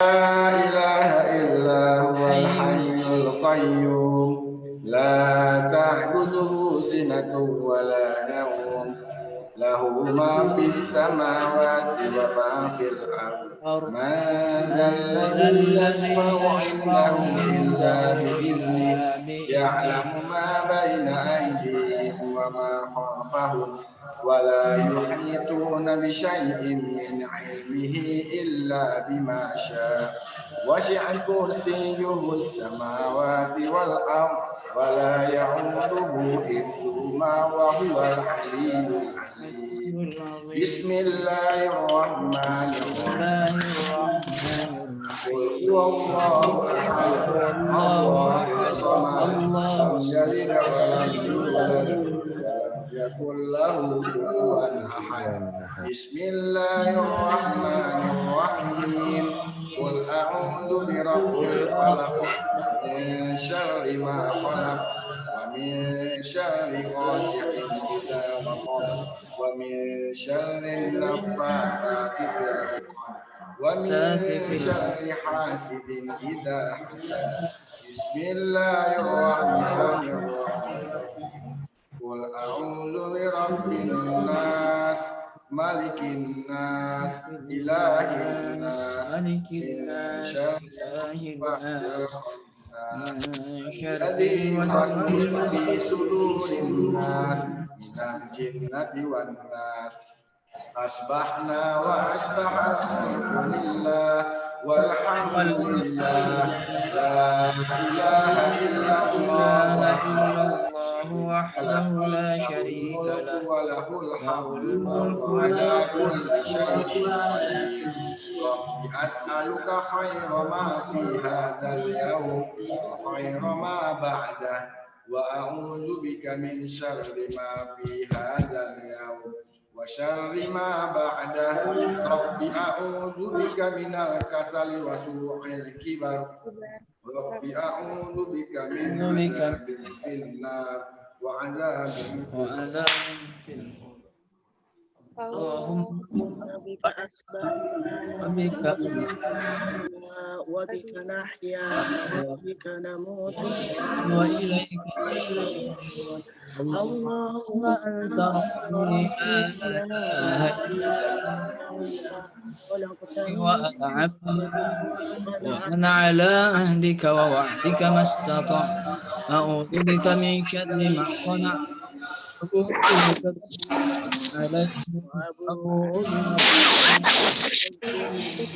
إله إلا هو الحي القيوم لا تأخذه سنة ولا نوم له ما في السماوات وما في الأرض من ذا الذي يشفع عنده إلا بإذنه يعلم ما بين أيديهم وما خلفهم ولا يحيطون بشيء من علمه إلا بما شاء وسع كرسيه السماوات والأرض ولا يعوده حفظهما وهو العلي العظيم بسم الله الرحمن الرحيم قل هو الله أحد الله الصمد لم يلد ولم يولد ولم يكن له كفوا أحد بسم الله الرحمن الرحيم قل أعوذ برب الفلق من شر ما خلق ومن شر غاسق إذا وقب ومن شر النفاثات في العقد ومن شر حاسد إذا حسد بسم الله الرحمن الرحيم قل أعوذ برب الناس ملك الناس إله الناس من شر الذي يوسوس في صدور الناس من الجنة والناس أصبحنا وأصبح الخلق لله والحمد لله لا إله إلا الله وحده لا شريك له وله الحمد وهو على كل شيء قدير رب أسألك خير ما في هذا اليوم وخير ما بعده وأعوذ بك من شر ما في هذا اليوم وشر ما بعده رب أعوذ بك من الكسل وسوء الكبر رب أعوذ بك من عذاب في النار وعذاب في النار اللهم بك أصبحنا وبك نحيا وبك نموت وإليك اللهم أنت ربي لا إله إلا خلقتني وأنا عبدك وأنا على عهدك ووعدك ما استطعت أعوذ بك من شر ما صنعت أبوء بك عليه أبوء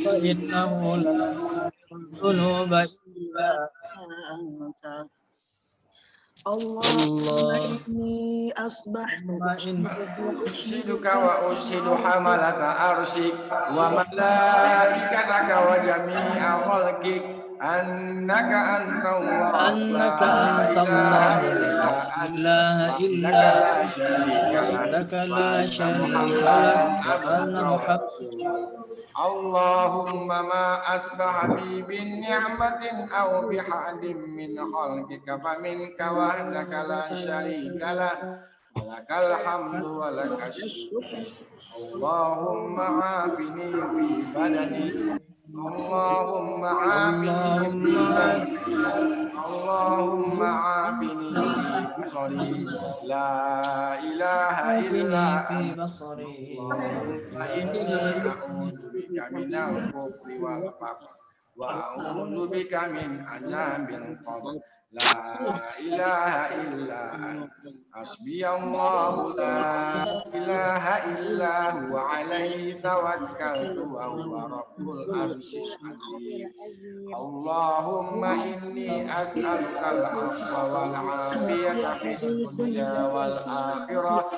فإنه لا الذنوب إلا أنت اللهم إني أصبحت أشهدك وأشهد حملة عرشك وملائكتك وجميع خلقك أنك أنت الله لا إله إلا أنت لا شريك لك وأنا محمد اللهم ما أصبح بي بنعمة أو بحد من خلقك فمنك وحدك لا شريك لك ولك الحمد ولك الشكر اللهم عافني في بدني اللهم عافني في بدني اللهم عافني في بصري لا إله إلا أنت اللهم إني أعوذ بك من الكفر والفقر وأعوذ بك من عذاب القبر لا إله إلا أنت حسبي الله لا إله إلا هو عليه توكلت وهو رب العرش العظيم اللهم إني أسألك العفو والعافية في الدنيا والآخرة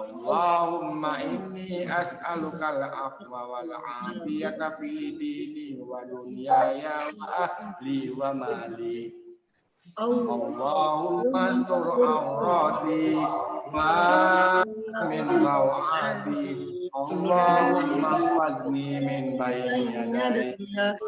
اللهم إني أسألك العفو والعافية في ديني ودنياي وأهلي ومالي اللهم استر عوراتي ومن روعاتي Allahumma fazni min baini yadai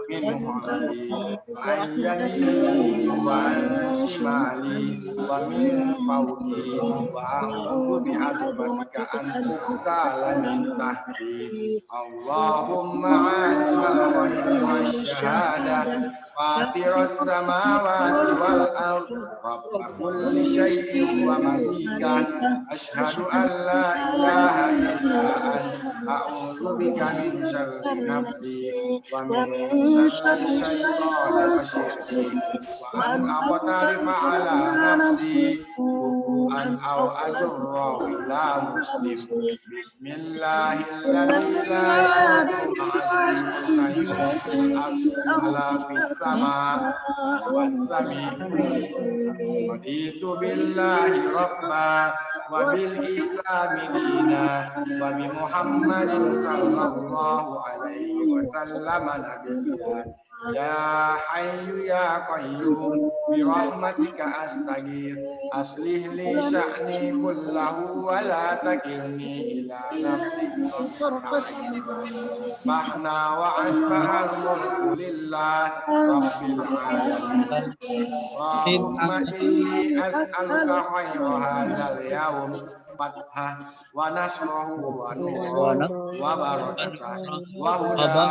min khalfi wa an yamini wa an shimali wa min fawqi wa a'udzu bi azmatika an uqtala min tahti. Allahumma alimal ghaibi wasyahada fatiras samawati wal ard rabba kulli syai'in wa malikah asyhadu an la ilaha illa anta a'udzu bika min syarri nafsi wa min syarri syaitani wa syirki wa an aqtarifa ala nafsi su'an aw ajra ila muslim. Bismillahirrahmanirrahim. La yadurru ma'asmihi syai'un wala fis sama was sami'ul raditu billahi rabba wa bil islami dina wa bi Muhammadin sallallahu alaihi wasallam nabiyya. Ya hayyu ya qayyum bi rahmatika astaghfir aslih li sya'ni kullahu wa la takilni ila nafsi mahna wa asbahal mulku lillah rabbil alamin. Allahumma inni as'aluka khayra hadzal yawm fathah wa nasrahu wa nuran wa barakatah wa huda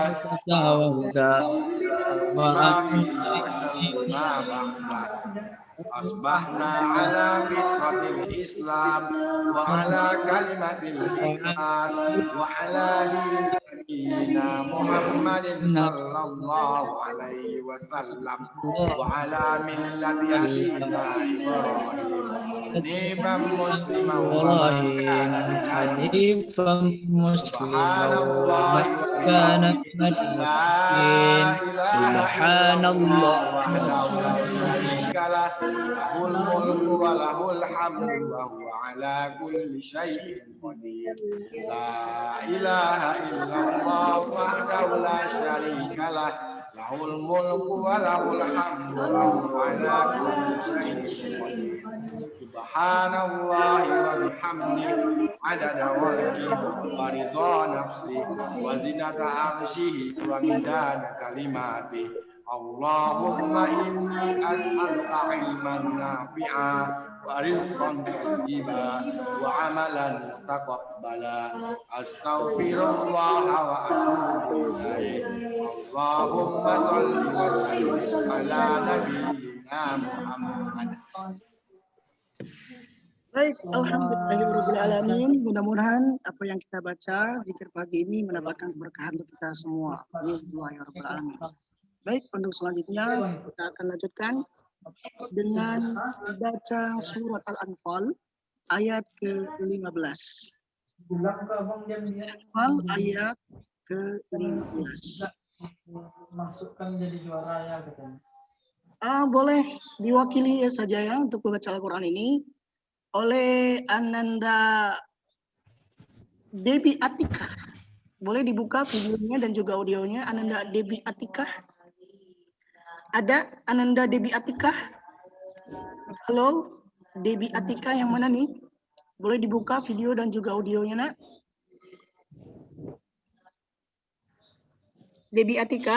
ma fihi wa sharri ma ba'da. Asbahna ala fitratil Islam wa ala kalimatil ikhlas wa ala dinina Muhammadin sallallahu alaihi wasallam wa ala millati abina Ibrahim hanifan musliman wa kana subhanallah lahul mulku wa lahul hamdu wa huwa ala kulli syai'in qadir. La ilaha illallah wahdahu la syarika lah lahul mulku wa lahul hamdu wa huwa ala kulli syai'in qadir. Subhanallahi wa bihamdihi adada walqihi wa ridha nafsi wa zinata arsyihi wa midada kalimatihi. Allahumma inni as'aluka ilman nafi'a wa rizqan thayyiba wa amalan mutaqabbala. Astaghfirullah wa atubu ilaih. Allahumma shalli wa sallim ala nabiyyina Muhammad. Baik, alhamdulillahirobbilalamin. Mudah-mudahan apa yang kita baca zikir pagi ini mendapatkan keberkahan untuk kita semua. Alhamdulillahirobbilalamin. Baik, untuk selanjutnya kita akan lanjutkan dengan baca surat Al-Anfal ayat ke-15. Al-Anfal ayat ke-15. Masukkan jadi juara ya katanya. Boleh diwakili saja ya untuk membaca Al-Quran ini oleh Ananda Debi Atika. Boleh dibuka videonya dan juga audionya. Ananda Debi Atika. Ada Ananda Debi Atika? Halo, Debi Atika yang mana nih? Boleh dibuka video dan juga audionya, Nak? Debi Atika?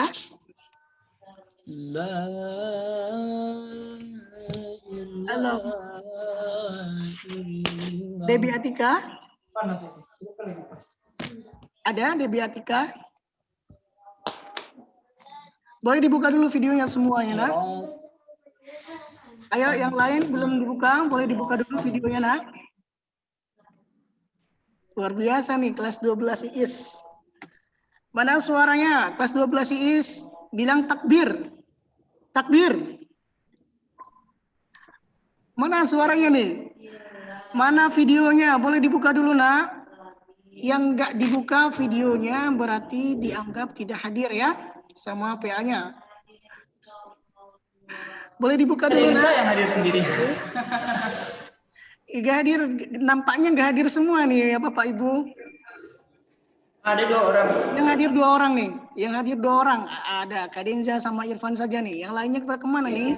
Halo. Debi Atika? Ada Debi Atika? Boleh dibuka dulu videonya semuanya, Nak. Ayo, yang lain belum dibuka, boleh dibuka dulu videonya, Nak. Luar biasa nih, kelas 12 IIS. Mana suaranya? Kelas 12 IIS, bilang takbir. Takbir. Mana suaranya nih? Mana videonya? Boleh dibuka dulu, Nak. Yang nggak dibuka videonya berarti dianggap tidak hadir ya. Sama PA-nya. Boleh dibuka dulu, Nak. Yang hadir sendiri. Nggak hadir, nampaknya nggak hadir semua nih ya Bapak Ibu. Ada 2 orang. Yang hadir 2 orang nih. Yang hadir 2 orang. Ada Kadenza sama Irfan saja nih. Yang lainnya kemana nih?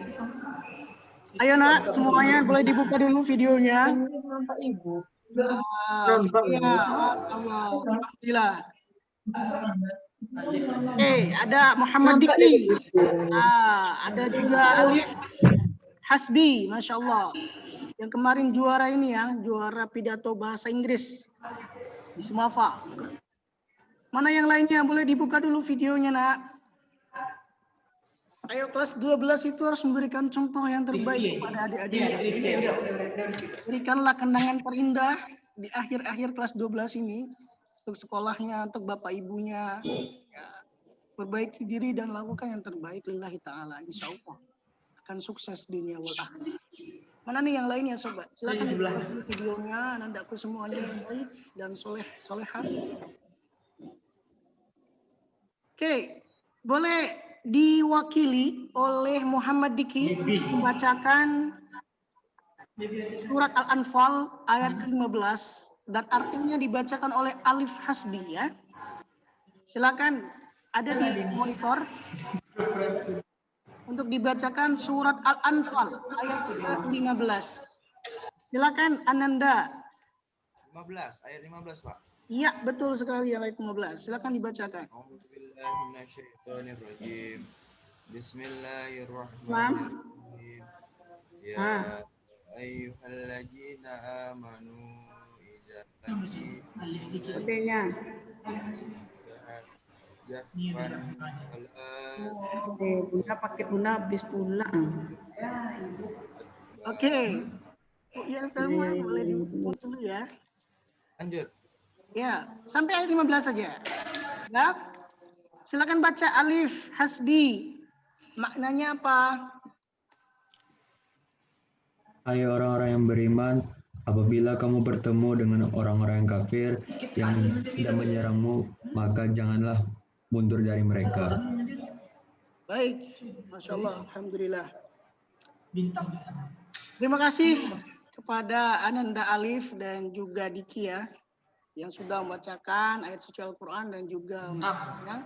Ayo, Nak, semuanya boleh dibuka dulu videonya. Bapak Ibu. Iya, alhamdulillah. Ada Muhammad Diki. Ada juga Alif Hasbi, Masya Allah. Yang kemarin juara ini ya, juara pidato bahasa Inggris di Sumafa. Mana yang lainnya? Boleh dibuka dulu videonya, nak. Ayo, kelas 12 itu harus memberikan contoh yang terbaik kepada adik-adik. Berikanlah kenangan terindah di akhir-akhir kelas 12 ini untuk sekolahnya, untuk bapak ibunya. Ya, perbaiki diri dan lakukan yang terbaik lillahi ta'ala. Insya Allah akan sukses dunia wal akhirah. Mana nih yang lainnya, sobat? Silakan dibuka videonya, anandaku semuanya yang baik dan solehah. Oke, boleh diwakili oleh Muhammad Diki membacakan surat Al-Anfal ayat ke-15 dan artinya dibacakan oleh Alif Hasbi ya. Silakan, ada di monitor untuk dibacakan surat Al-Anfal ayat ke-15. Silakan Ananda. 15, ayat 15, Pak. Iya, betul sekali ayat 15. Silakan dibacakan. Bismillahirrahmanirrahim. Ya ayyuhalladzina amanu idza Bunda pakai Bunda habis pulang. Oke. Ya, kamu boleh dibuka dulu ya. Lanjut. Ya, sampai ayat 15 saja. Ya. Silakan baca Alif Hasbi. Maknanya apa? Hai orang-orang yang beriman, apabila kamu bertemu dengan orang-orang yang kafir yang sedang menyerangmu, maka janganlah mundur dari mereka. Baik, Masya Allah, Alhamdulillah. Terima kasih kepada Ananda Alif dan juga Diki ya, yang sudah membacakan ayat suci Al-Quran dan juga maknanya.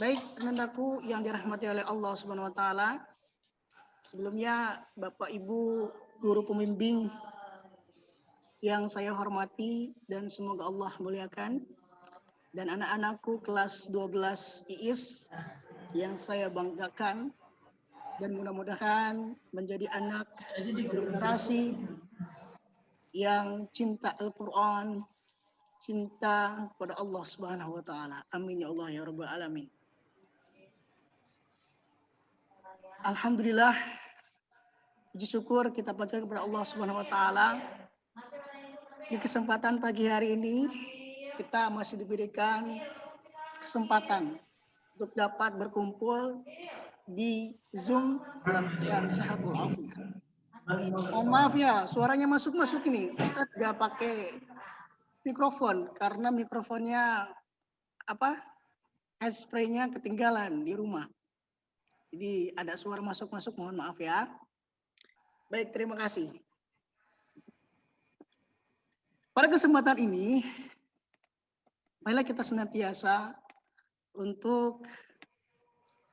Baik, Anandaku yang dirahmati oleh Allah Subhanahu wa taala. Sebelumnya Bapak Ibu guru pembimbing yang saya hormati dan semoga Allah muliakan, dan anak-anakku kelas 12 IIS yang saya banggakan dan mudah-mudahan menjadi anak generasi yang cinta Al-Quran, cinta kepada Allah Subhanahu wa taala. Amin ya Allah ya rabbal alamin. Alhamdulillah, puji syukur kita panjatkan kepada Allah Subhanahu wa taala. Di kesempatan pagi hari ini kita masih diberikan kesempatan untuk dapat berkumpul di Zoom dalam keadaan sehat walafiat. Mohon maaf ya, suaranya masuk-masuk ini. Ustadz gak pakai mikrofon karena mikrofonnya hairspray-nya ketinggalan di rumah. Jadi ada suara masuk-masuk, mohon maaf ya. Baik, terima kasih. Pada kesempatan ini, marilah kita senantiasa untuk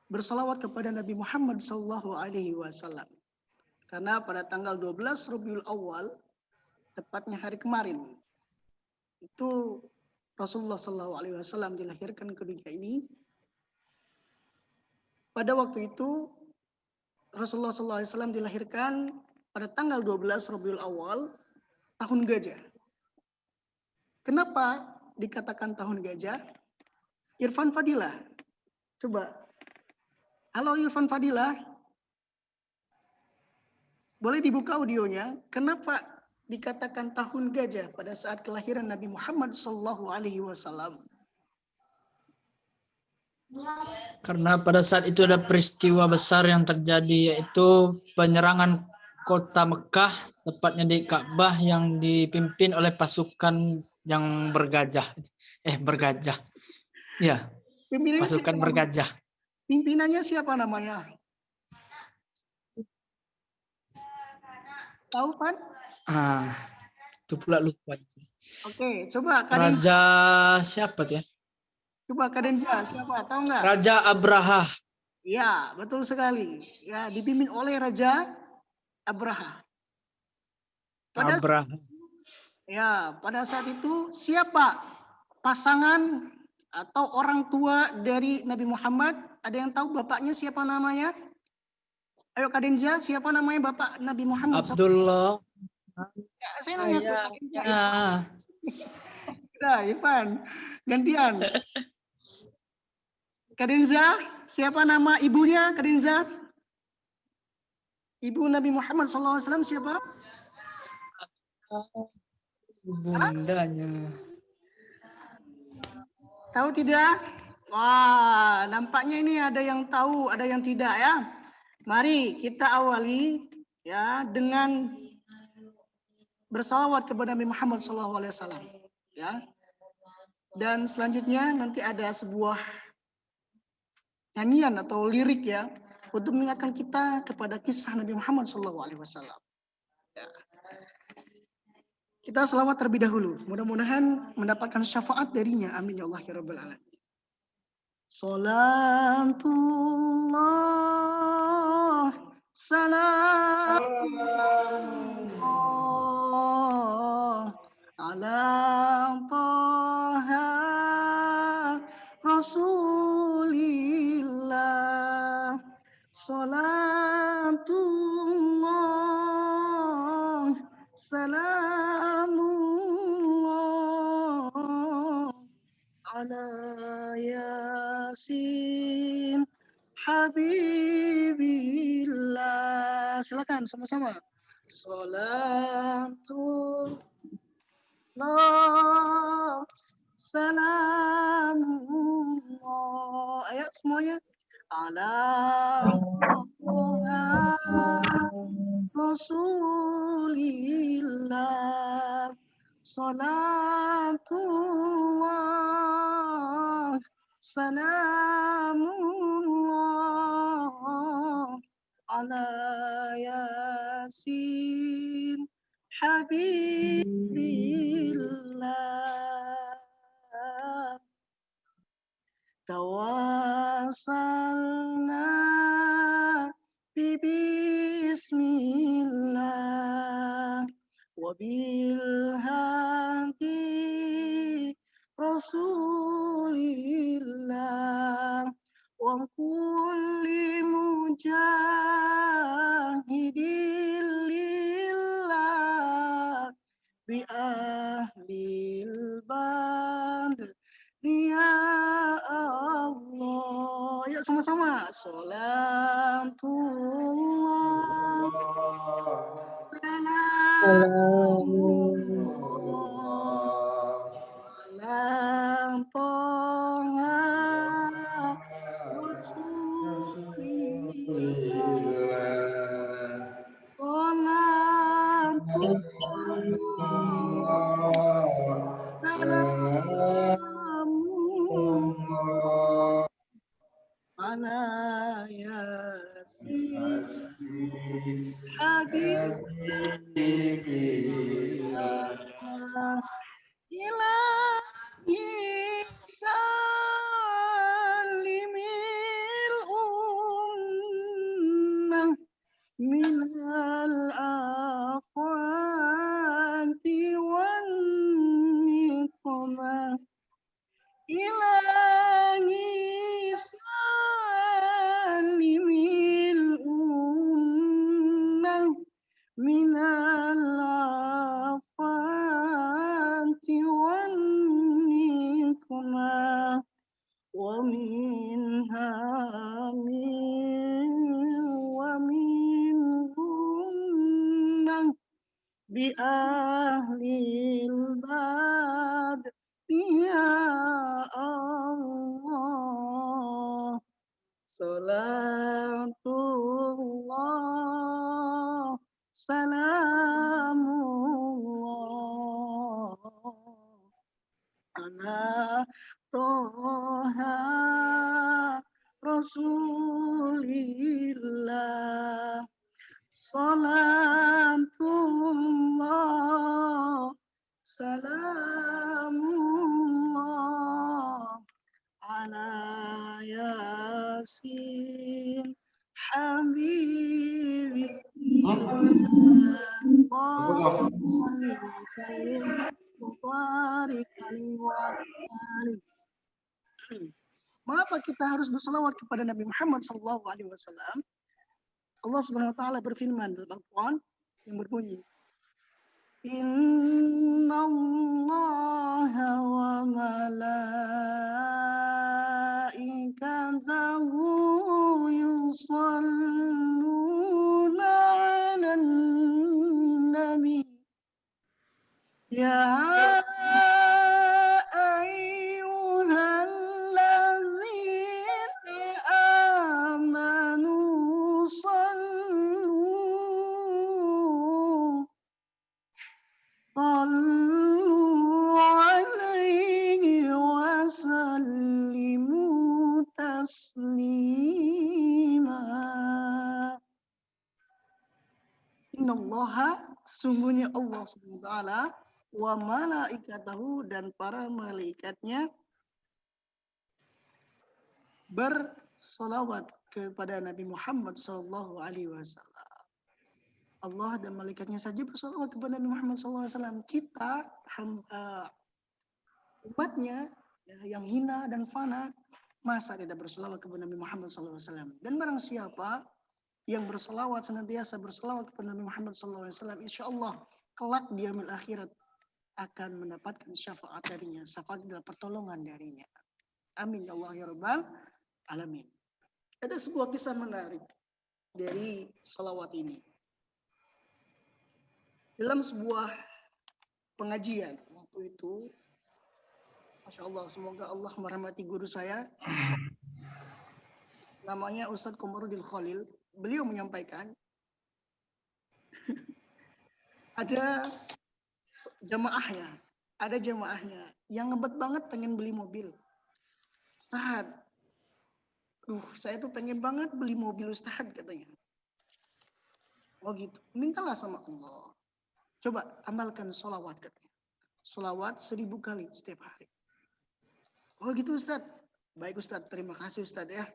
bersalawat kepada Nabi Muhammad SAW. Karena pada tanggal 12 Rabiul Awal, tepatnya hari kemarin, itu Rasulullah SAW dilahirkan ke dunia ini. Pada waktu itu, Rasulullah SAW dilahirkan pada tanggal 12 Rabiul Awal, tahun gajah. Kenapa dikatakan tahun gajah? Irfan Fadilah. Coba. Halo Irfan Fadilah. Boleh dibuka audionya. Kenapa dikatakan tahun gajah pada saat kelahiran Nabi Muhammad SAW? Karena pada saat itu ada peristiwa besar yang terjadi, yaitu penyerangan kota Mekah, tepatnya di Ka'bah yang dipimpin oleh pasukan yang bergajah. Ya, pasukan bergajah. Pimpinannya siapa namanya? Tahu kan? Itu pula lupa. Oke, coba Raja siapa tuh ya? Coba Kadenza, siapa? Tahu nggak? Raja Abraha. Ya, betul sekali. Ya, dipimpin oleh Raja Abraha. Pada saat itu siapa pasangan atau orang tua dari Nabi Muhammad? Ada yang tahu bapaknya siapa namanya? Ayo Kak Denza, siapa namanya bapak Nabi Muhammad? Abdullah. Ya, saya nanya ke Kak Denza. Ya. Ivan, gantian. Kak Denza, siapa nama ibunya Kak Denza? Ibu Nabi Muhammad SAW siapa? Bundanya. Tahu tidak? Wah, nampaknya ini ada yang tahu, ada yang tidak ya. Mari kita awali ya dengan bersalawat kepada Nabi Muhammad SAW. Ya. Dan selanjutnya nanti ada sebuah nyanyian atau lirik ya untuk mengingatkan kita kepada kisah Nabi Muhammad SAW. Ya. Kita selawat terlebih dahulu. Mudah-mudahan mendapatkan syafaat darinya. Amin ya Allah ya Rabbal Alamin. Salatullah salamullah ala Taha Rasulillah. Salatullah salamullah ala Yasin Habibillah. Silakan sama-sama. Salatullah salamullah. Ayo semuanya. Ala Rasulillah. Salatullah salamullah ala Yasin Habibillah. Tawassalna bismillah wa bil hadi Rasulillah wa kulli mujahidin lillah bi ahlil badr ya Allah. Ya sama-sama. Salatullah salamullah ala Taha Rasulillah. Salatullah salamullah ala Yasin Habibillah. Ilahi salimil ummah minal aqwati wan niqmah. Ilahi salimil ummah minal afati wan niqmah wa minha wa minhum bi ahlil bad ya Allah. Salatullah salamullah ala Taha Rasulillah. Salatullah salamullah ala Yasin Habibillah. salli wa sallim wa barik alaihi wa alihi. Mengapa kita harus berselawat kepada Nabi Muhammad SAW? Allah Subhanahu wa taala berfirman dalam Al-Qur'an yang berbunyi, Innallaha wa malaikatahu yusalluna 'alan nabi. Ya Innallaha, sungguhnya Allah SWT wa malaikatahu, dan para malaikatnya bersolawat kepada Nabi Muhammad SAW. Allah dan malaikatnya saja bersolawat kepada Nabi Muhammad SAW. Kita umatnya yang hina dan fana, masa tidak bersolawat kepada Nabi Muhammad SAW. Dan barang siapa yang bersolawat, senantiasa bersolawat kepada Nabi Muhammad SAW, insya Allah kelak di yaumil akhirat akan mendapatkan syafaat darinya, syafaat adalah pertolongan darinya. Amin ya Allah ya Rabbal Alamin. Ada sebuah kisah menarik dari solawat ini. Dalam sebuah pengajian waktu itu, Masya Allah, semoga Allah merahmati guru saya, namanya Ustadz Komarudin Khalil. Beliau menyampaikan ada jamaahnya yang ngebet banget pengen beli mobil. Ustadz, saya tuh pengen banget beli mobil Ustadz, katanya. Oh gitu, mintalah sama Allah. Coba amalkan sholawat, katanya. Sholawat 1000 kali setiap hari. Oh gitu Ustadz. Baik Ustadz, terima kasih Ustadz ya.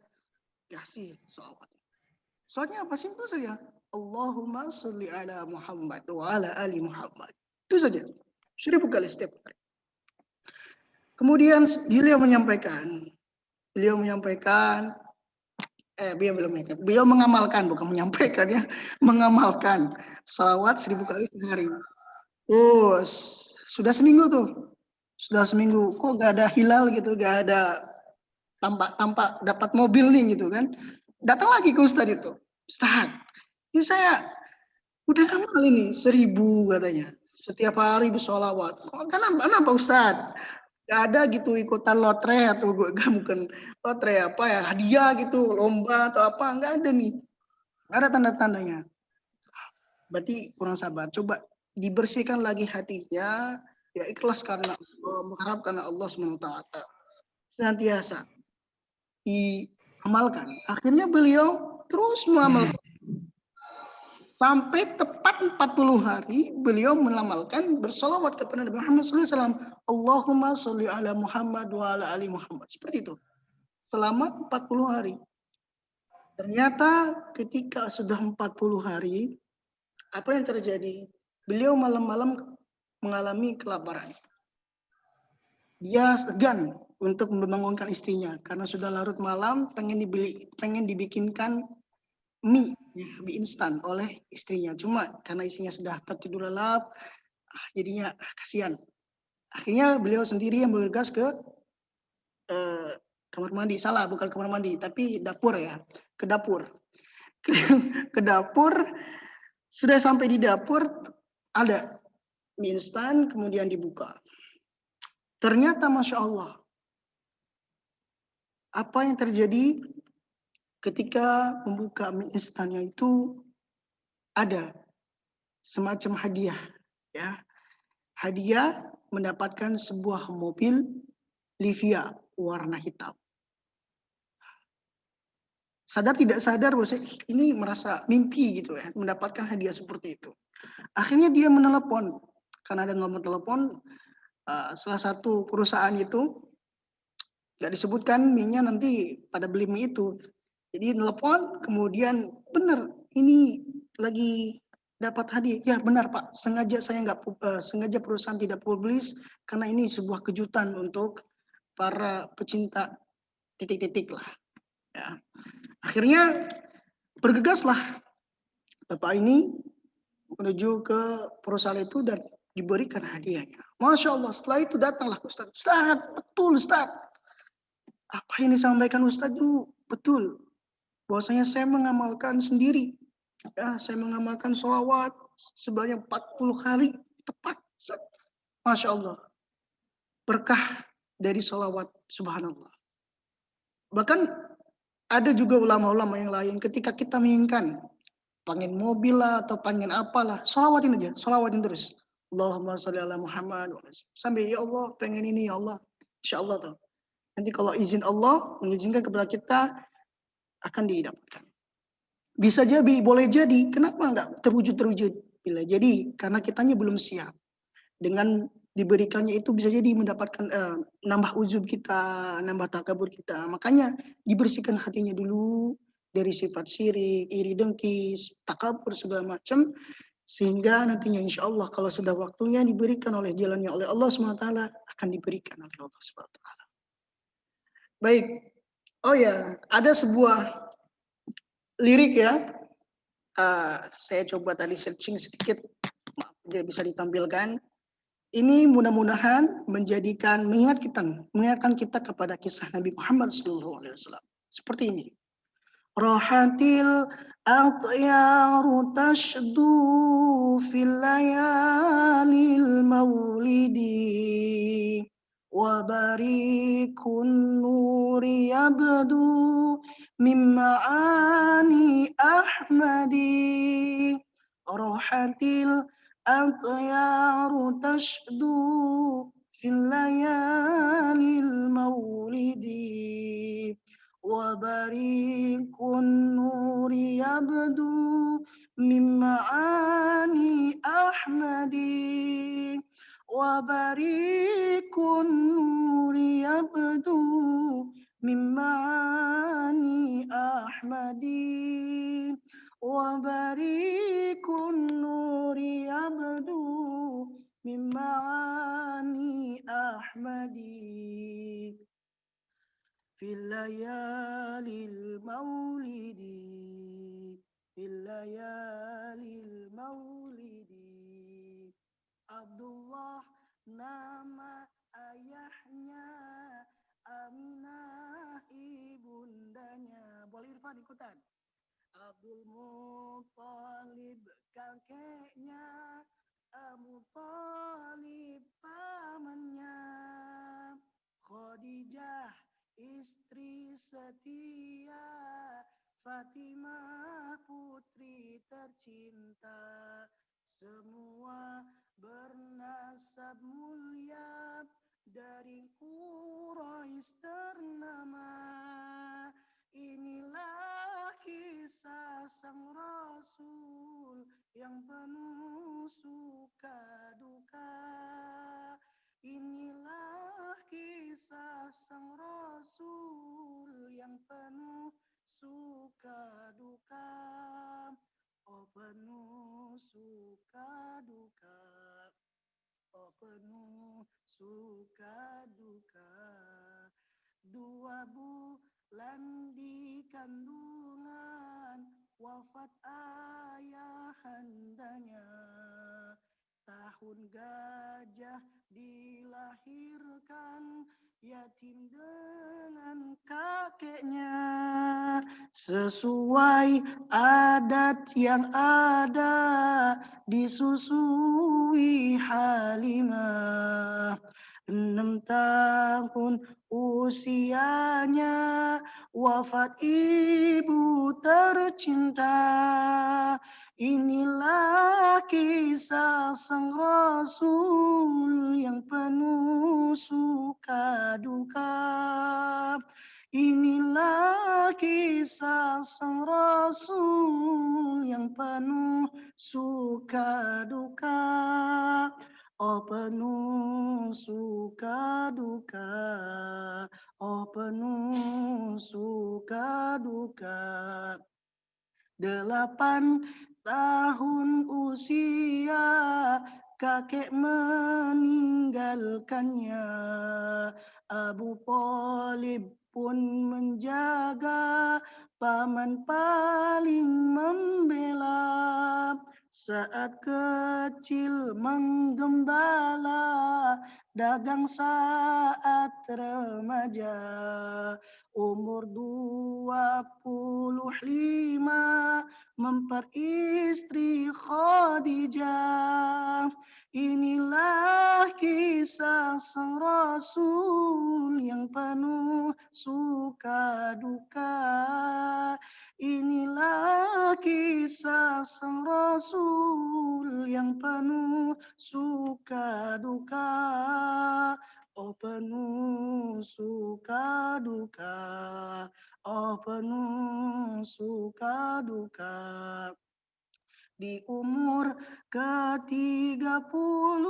Kasih sholawat. Soalnya apa? Simpel saja. Allahumma sholli ala Muhammad wa ala ali Muhammad. Itu saja. 1000 kali setiap hari. Kemudian beliau menyampaikan, beliau mengamalkan, bukan menyampaikan ya, mengamalkan salawat 1000 kali sehari. Terus sudah seminggu tuh, kok gak ada hilal gitu, gak ada tampak dapat mobil nih gitu kan. Datang lagi ke Ustadz itu, Ustadz, ini saya udah amal ini 1000 katanya, setiap hari bersolawat. Kenapa Ustadz? Gak ada gitu ikutan lotre atau bukan lotre apa ya, hadiah gitu, lomba atau apa, nggak ada nih, nggak ada tanda-tandanya. Berarti kurang sabar. Coba dibersihkan lagi hatinya, ya ikhlas karena Allah, mengharap karena Allah SWT. Senantiasa diamalkan. Akhirnya beliau terus mengamalkan. Sampai tepat 40 hari beliau mengamalkan bersolawat kepada Nabi Muhammad SAW. Allahumma sholli ala Muhammad wa ala ali Muhammad. Seperti itu. Selama 40 hari. Ternyata ketika sudah 40 hari, apa yang terjadi? Beliau malam-malam mengalami kelaparan. Dia segan untuk membangunkan istrinya karena sudah larut malam, pengen dibikinkan mie instan oleh istrinya. Cuma karena istrinya sudah tertidur lelap, jadinya kasihan. Akhirnya beliau sendiri yang bergegas ke kamar mandi. Salah, bukan kamar mandi, tapi dapur ya. Ke dapur. Ke dapur. Sudah sampai di dapur, ada mie instan, kemudian dibuka. Ternyata Masya Allah, apa yang terjadi ketika membuka mie instannya itu ada semacam hadiah, ya. Hadiah mendapatkan sebuah mobil Livia warna hitam. Sadar tidak sadar bahwa ini merasa mimpi gitu ya, mendapatkan hadiah seperti itu. Akhirnya dia menelepon, karena ada nomor telepon salah satu perusahaan itu, nggak disebutkan mie-nya nanti pada beli mie itu. Jadi telepon, kemudian benar ini lagi dapat hadiah. Ya benar Pak, sengaja saya nggak sengaja perusahaan tidak publis karena ini sebuah kejutan untuk para pecinta titik-titik lah. Ya. Akhirnya bergegaslah Bapak ini menuju ke perusahaan itu dan diberikan hadiahnya. Masya Allah, setelah itu datanglah Ustaz. Ustaz, betul Ustaz. Apa yang disampaikan Ustaz itu betul. Bahwasanya saya mengamalkan sendiri. Ya, saya mengamalkan sholawat sebanyak 40 kali. Tepat. Ustaz. Masya Allah. Berkah dari sholawat, subhanallah. Bahkan ada juga ulama-ulama yang lain ketika kita menginginkan pengen mobil lah atau pengen apalah, sholawatin aja, sholawatin terus. Allahumma sholli ala Muhammad. Sampai ya Allah pengen ini ya Allah. Insya Allah tuh. Nanti kalau izin Allah mengizinkan kepada kita akan didapatkan. Bisa jadi, boleh jadi. Kenapa enggak terwujud? Bila jadi karena kitanya belum siap. Dengan diberikannya itu bisa jadi mendapatkan nambah ujub kita, nambah takabur kita. Makanya dibersihkan hatinya dulu dari sifat syirik, iri dengki, takabur segala macam, sehingga nantinya insya Allah kalau sudah waktunya diberikan oleh jalannya oleh Allah SWT akan diberikan oleh Allah SWT. Baik, oh ya, ada sebuah lirik ya, saya coba tadi searching sedikit, tidak bisa ditampilkan. Ini mudah-mudahan mengingatkan kita kepada kisah Nabi Muhammad SAW. Seperti ini. Rahatil atyaru tashdu fil layalil maulidi wa barikun nuri yabdu min ma'ani ahmadi. Rahatil atyaru tashdu fil layalil maulidi wa barikun nuri yabdu min ma'ani ahmadi wa barikun nuri yabdu min ma'ani ahmadi wa barikun nuri yabdu min ma'ani ahmadi fil layalil maulidi Abdullah nama ayahnya, Aminah ibundanya. Boleh Irfan ikutan. Abdul Muttalib kakeknya, Abu Talib pamannya, Khadijah istri setia, Fatimah putri tercinta, semua bernasab mulia dari Quraisy ternama. Inilah kisah sang Rasul yang penuh suka duka. Inilah kisah sang Rasul yang penuh suka duka. Oh penuh suka duka. Oh penuh suka duka. 2 bulan di kandungan, wafat ayahandanya. Tahun gajah dilahirkan, yatim dengan kakeknya. Sesuai adat yang ada, disusui Halimah. 6 tahun usianya, wafat ibu tercinta. Inilah kisah sang Rasul yang penuh suka duka. Inilah kisah sang Rasul yang penuh suka duka. Oh penuh suka duka, oh penuh suka duka. 8 tahun usia kakek meninggalkannya. Abu Thalib pun menjaga, paman paling membela. Saat kecil menggembala, dagang saat remaja. Umur 25 memperistri Khadijah. Inilah kisah sang Rasul yang penuh suka duka. Inilah kisah sang Rasul yang penuh suka duka. Oh penuh suka duka. Oh penuh suka duka. Di umur ke-30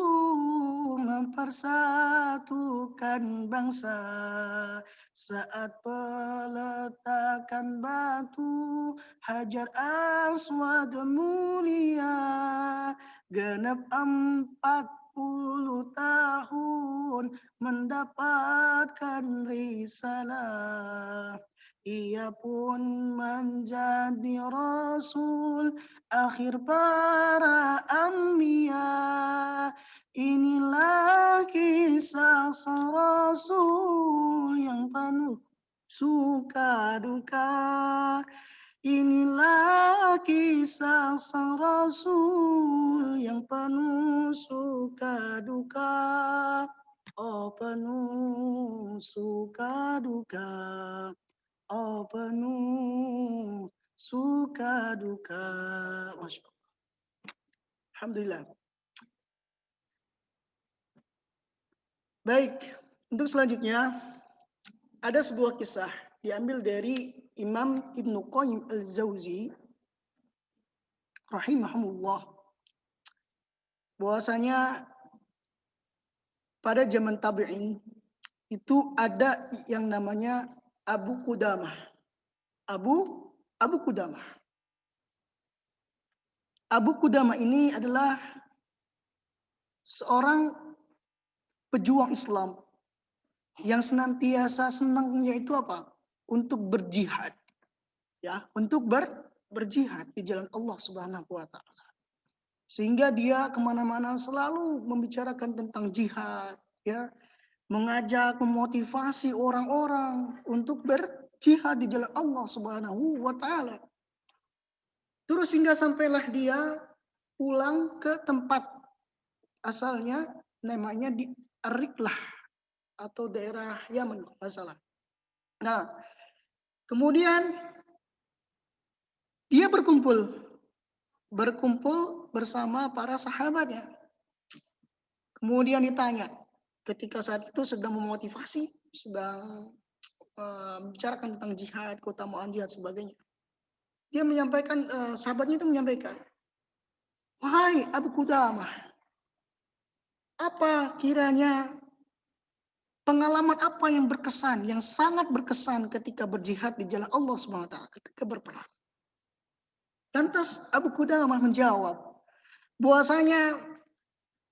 mempersatukan bangsa. Saat peletakan batu Hajar Aswad mulia, genap 40 tahun mendapatkan risalah. Ia pun menjadi Rasul akhir para anbiya. Inilah kisah sang Rasul yang penuh suka duka. Inilah kisah sang Rasul yang penuh suka duka. Oh penuh suka duka. Oh penuh suka duka. Masya Allah. Alhamdulillah. Baik, untuk selanjutnya ada sebuah kisah diambil dari Imam Ibnu Qayyim Al-Jauzi rahimahullah, bahwasanya pada zaman tabi'in itu ada yang namanya Abu Qudamah. Abu Qudamah. Abu Qudamah ini adalah seorang pejuang Islam yang senantiasa senangnya itu apa? Untuk berjihad. Ya, untuk berjihad di jalan Allah Subhanahu wa taala. Sehingga dia kemana-mana selalu membicarakan tentang jihad, ya, mengajak, memotivasi orang-orang untuk berjihad di jalan Allah Subhanahu wa taala. Terus hingga sampailah dia pulang ke tempat asalnya, namanya di Ar-Riklah atau daerah Yaman, masalah. Nah, kemudian dia berkumpul bersama para sahabatnya. Kemudian ditanya, ketika saat itu sedang memotivasi, sedang membicarakan tentang jihad, keutamaan jihad, sebagainya. Dia menyampaikan, sahabatnya itu menyampaikan, wahai Abu Qudamah, apa kiranya pengalaman apa yang berkesan, yang sangat berkesan ketika berjihad di jalan Allah SWT, ketika berperang? Lantas Abu Qudamah menjawab, bahwasanya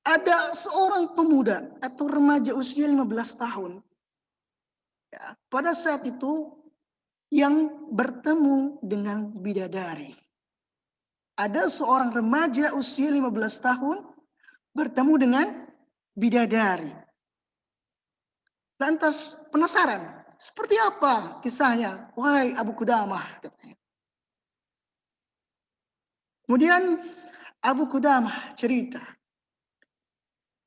ada seorang pemuda atau remaja usia 15 tahun. Ya, pada saat itu yang bertemu dengan bidadari. Ada seorang remaja usia 15 tahun bertemu dengan bidadari. Lantas penasaran, seperti apa kisahnya? Wahai Abu Qudamah, katanya. Kemudian Abu Qudamah cerita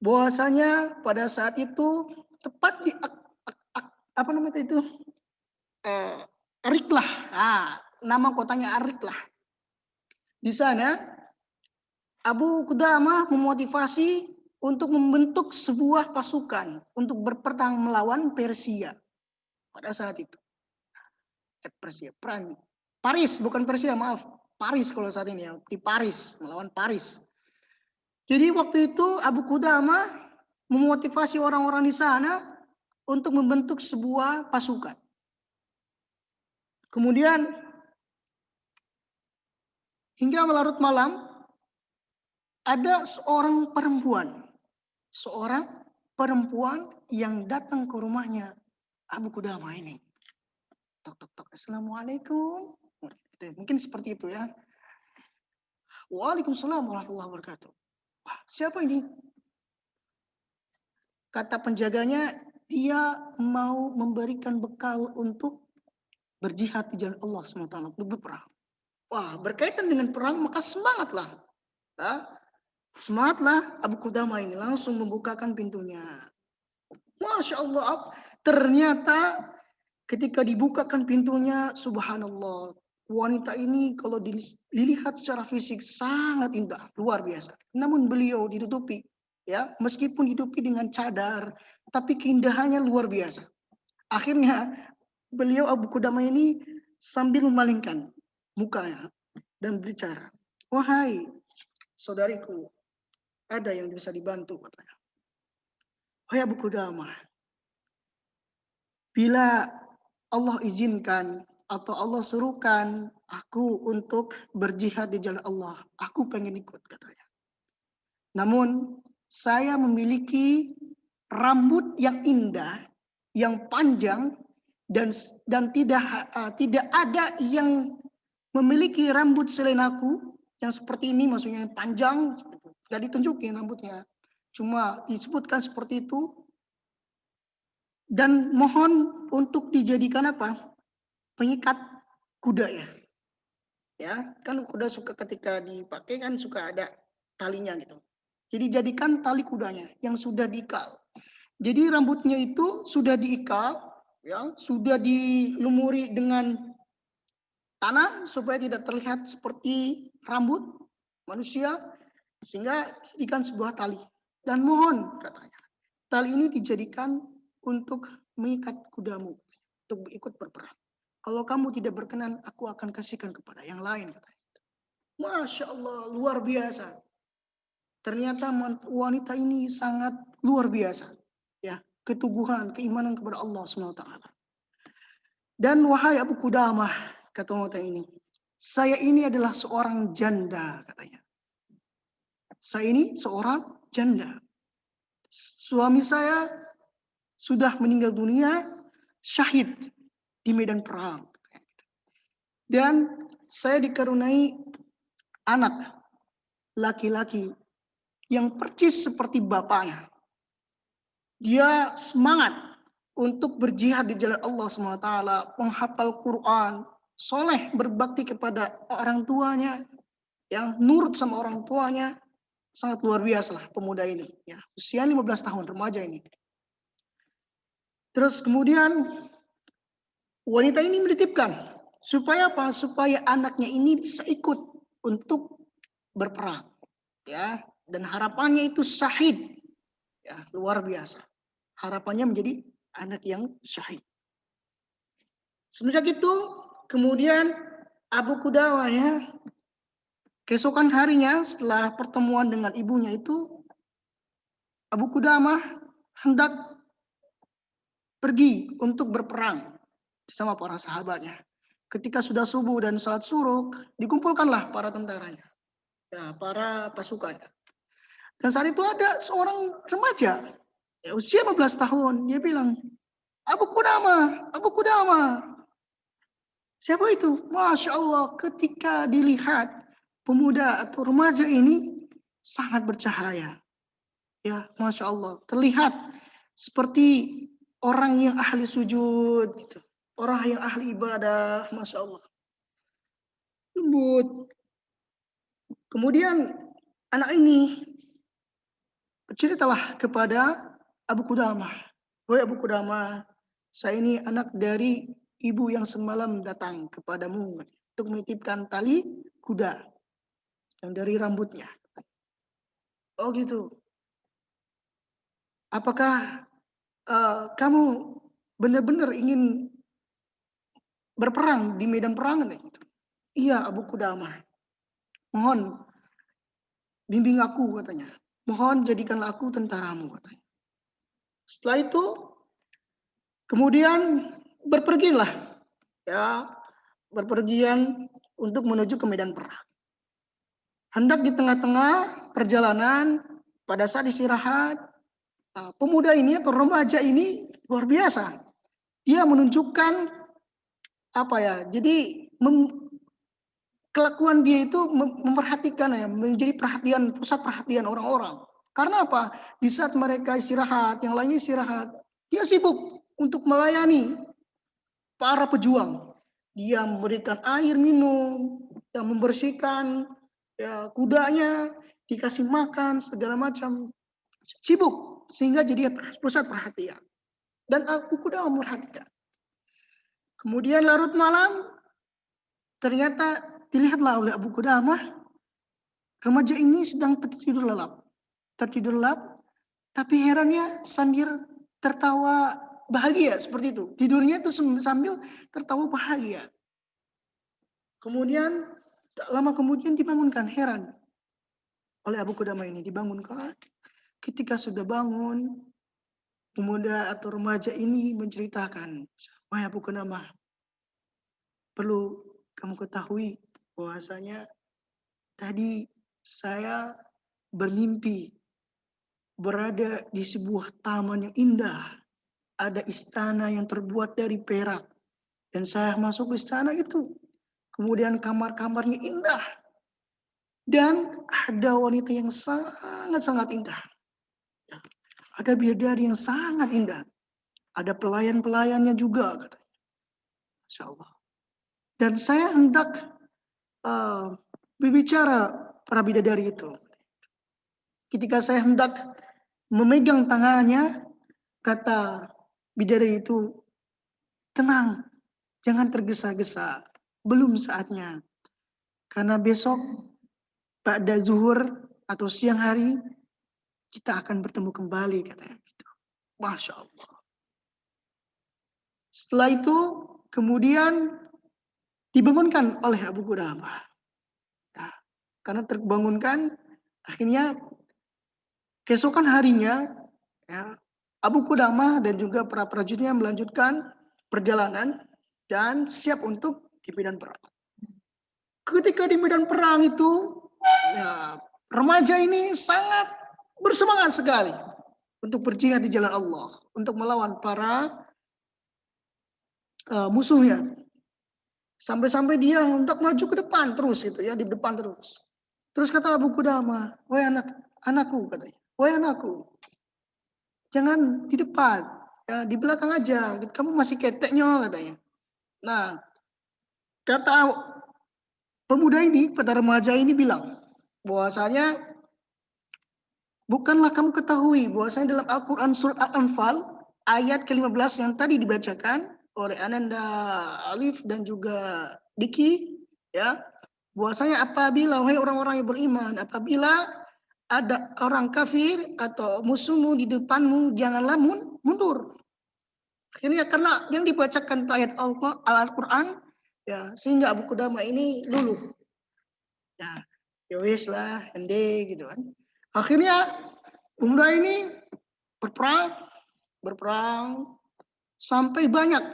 bahwasanya pada saat itu tepat di apa namanya itu? Ar-Riklah. Nah, nama kotanya Ar-Riklah. Di sana Abu Qudamah memotivasi untuk membentuk sebuah pasukan untuk berperang melawan Persia pada saat itu. Persia, perang. Paris, bukan Persia, maaf. Paris kalau saat ini ya, di Paris, melawan Paris. Jadi waktu itu Abu Qudamah memotivasi orang-orang di sana untuk membentuk sebuah pasukan. Kemudian Hingga larut malam ada seorang perempuan yang datang ke rumahnya Abu Qudamah ini. Tok tok tok, assalamualaikum. Mungkin seperti itu ya. Waalaikumsalam warahmatullahi wabarakatuh. Wah, siapa ini? Kata penjaganya, dia mau memberikan bekal untuk berjihad di jalan Allah SWT, untuk berperang. Wah, berkaitan dengan perang, maka semangatlah. Ya, semangatlah Abu Qudamah ini langsung membukakan pintunya. Masya Allah, ternyata ketika dibukakan pintunya, subhanallah, wanita ini kalau dilihat secara fisik sangat indah, luar biasa. Namun beliau ditutupi, ya, meskipun ditutupi dengan cadar, tapi keindahannya luar biasa. Akhirnya beliau Abu Qudamah ini sambil memalingkan mukanya dan berbicara, wahai saudariku, ada yang bisa dibantu, katanya. Wahai Abu Qudamah, bila Allah izinkan atau Allah serukan aku untuk berjihad di jalan Allah, aku pengen ikut, katanya. Namun saya memiliki rambut yang indah, yang panjang, dan tidak ada yang memiliki rambut selain aku yang seperti ini, maksudnya yang panjang, nggak ditunjukin rambutnya, cuma disebutkan seperti itu. Dan mohon untuk dijadikan apa? Pengikat kuda ya. Ya, kan kuda suka ketika dipakai kan suka ada talinya gitu. Jadi jadikan tali kudanya yang sudah diikal. Jadi rambutnya itu sudah diikal, ya, sudah dilumuri dengan tanah supaya tidak terlihat seperti rambut manusia, sehingga dijadikan sebuah tali. Dan mohon, katanya, tali ini dijadikan untuk mengikat kudamu untuk ikut berperang. Kalau kamu tidak berkenan, aku akan kasihkan kepada yang lain, katanya. Masya Allah, luar biasa. Ternyata wanita ini sangat luar biasa, ya, keteguhan, keimanan kepada Allah SWT. Dan wahai Abu Qudamah, kata wanita ini, saya ini adalah seorang janda, katanya. Saya ini seorang janda. Suami saya sudah meninggal dunia, syahid di medan perang. Dan saya dikaruniai anak laki-laki yang persis seperti bapaknya. Dia semangat untuk berjihad di jalan Allah SWT, menghafal Quran, soleh, berbakti kepada orang tuanya, yang nurut sama orang tuanya. Sangat luar biasa lah pemuda ini. Ya, usia 15 tahun, remaja ini. Terus kemudian wanita ini menitipkan supaya apa? Supaya anaknya ini bisa ikut untuk berperang, ya. Dan harapannya itu syahid, ya, luar biasa. Harapannya menjadi anak yang syahid. Semenjak itu kemudian Abu Qudamah, ya, keesokan harinya setelah pertemuan dengan ibunya itu, Abu Qudamah hendak pergi untuk berperang bersama para sahabatnya. Ketika sudah subuh dan salat syuruk, dikumpulkanlah para tentaranya, ya, para pasukannya. Dan saat itu ada seorang remaja, ya, usia 15 tahun. Dia bilang, Abu Qudamah, Abu Qudamah. Siapa itu? Masya Allah, ketika dilihat pemuda atau remaja ini sangat bercahaya. Ya, Masya Allah, terlihat seperti orang yang ahli sujud, gitu. Orang yang ahli ibadah, Masya Allah. Lembut. Kemudian anak ini berceritalah kepada Abu Qudamah. Wahai Abu Qudamah, saya ini anak dari ibu yang semalam datang kepadamu untuk menitipkan tali kuda yang dari rambutnya. Oh gitu. Apakah kamu benar-benar ingin berperang di medan perang? Iya Abu Qudamah. Mohon bimbing aku, katanya. Mohon jadikanlah aku tentaramu, katanya. Setelah itu kemudian berpergilah, ya, berpergian untuk menuju ke medan perang. hendak di tengah-tengah perjalanan pada saat istirahat, pemuda ini atau remaja ini luar biasa. Dia menunjukkan apa ya? Jadi kelakuan dia itu memperhatikan ya, menjadi pusat perhatian orang-orang. Karena apa? Di saat mereka istirahat, yang lainnya istirahat, dia sibuk untuk melayani para pejuang. Dia memberikan air minum, dan membersihkan ya, kudanya, dikasih makan segala macam, sibuk sehingga jadi pusat perhatian. Dan Abu Qudamah memperhatikan. Kemudian larut malam, ternyata dilihatlah oleh Abu Qudamah, remaja ini sedang tertidur lelap. Tapi herannya sambil tertawa bahagia seperti itu. Tidurnya itu sambil tertawa bahagia. Kemudian tak lama kemudian dibangunkan, heran oleh Abu Qudamah ini, dibangunkan. Ketika sudah bangun, pemuda atau remaja ini menceritakan, wahai Abu Qudamah, perlu kamu ketahui bahwasanya tadi saya bermimpi berada di sebuah taman yang indah. Ada istana yang terbuat dari perak. Dan saya masuk ke istana itu. Kemudian kamar-kamarnya indah. Dan ada wanita yang sangat-sangat indah. Ada bidadari yang sangat indah. Ada pelayan-pelayannya juga, katanya. Masya Allah. Dan saya hendak berbicara para bidadari itu. Ketika saya hendak memegang tangannya, kata bidadari itu, tenang, jangan tergesa-gesa, belum saatnya. Karena besok pada zuhur atau siang hari kita akan bertemu kembali, katanya gitu. Masya Allah. Setelah itu kemudian dibangunkan oleh Abu Qudamah. Nah, karena terbangunkan, akhirnya keesokan harinya ya, Abu Qudamah dan juga para prajuritnya melanjutkan perjalanan dan siap untuk di medan perang. Ketika di medan perang itu, ya, remaja ini sangat bersemangat sekali untuk berjihad di jalan Allah, untuk melawan para musuhnya. Sampai-sampai dia hendak maju ke depan terus itu ya, di depan terus. Terus kata Abu Qudamah, wahai anakku, katanya, wahai anakku, jangan di depan, ya, di belakang aja. Kamu masih keteknya, katanya. Nah, kata pemuda ini, pada remaja ini bilang, bahwasanya bukanlah kamu ketahui bahwasanya dalam Al-Quran surat Al-Anfal ayat ke-15 yang tadi dibacakan oleh Ananda Alif dan juga Diki, ya, bahwasanya apabila wahai orang-orang yang beriman, apabila ada orang kafir atau musuhmu di depanmu, janganlah mundur. Akhirnya karena yang dibacakan ayat Al-Quran, ya, sehingga Abu Qudamah ini luluh. Ya, ya wis lah, ende gitu kan. Akhirnya pemuda ini berperang sampai banyak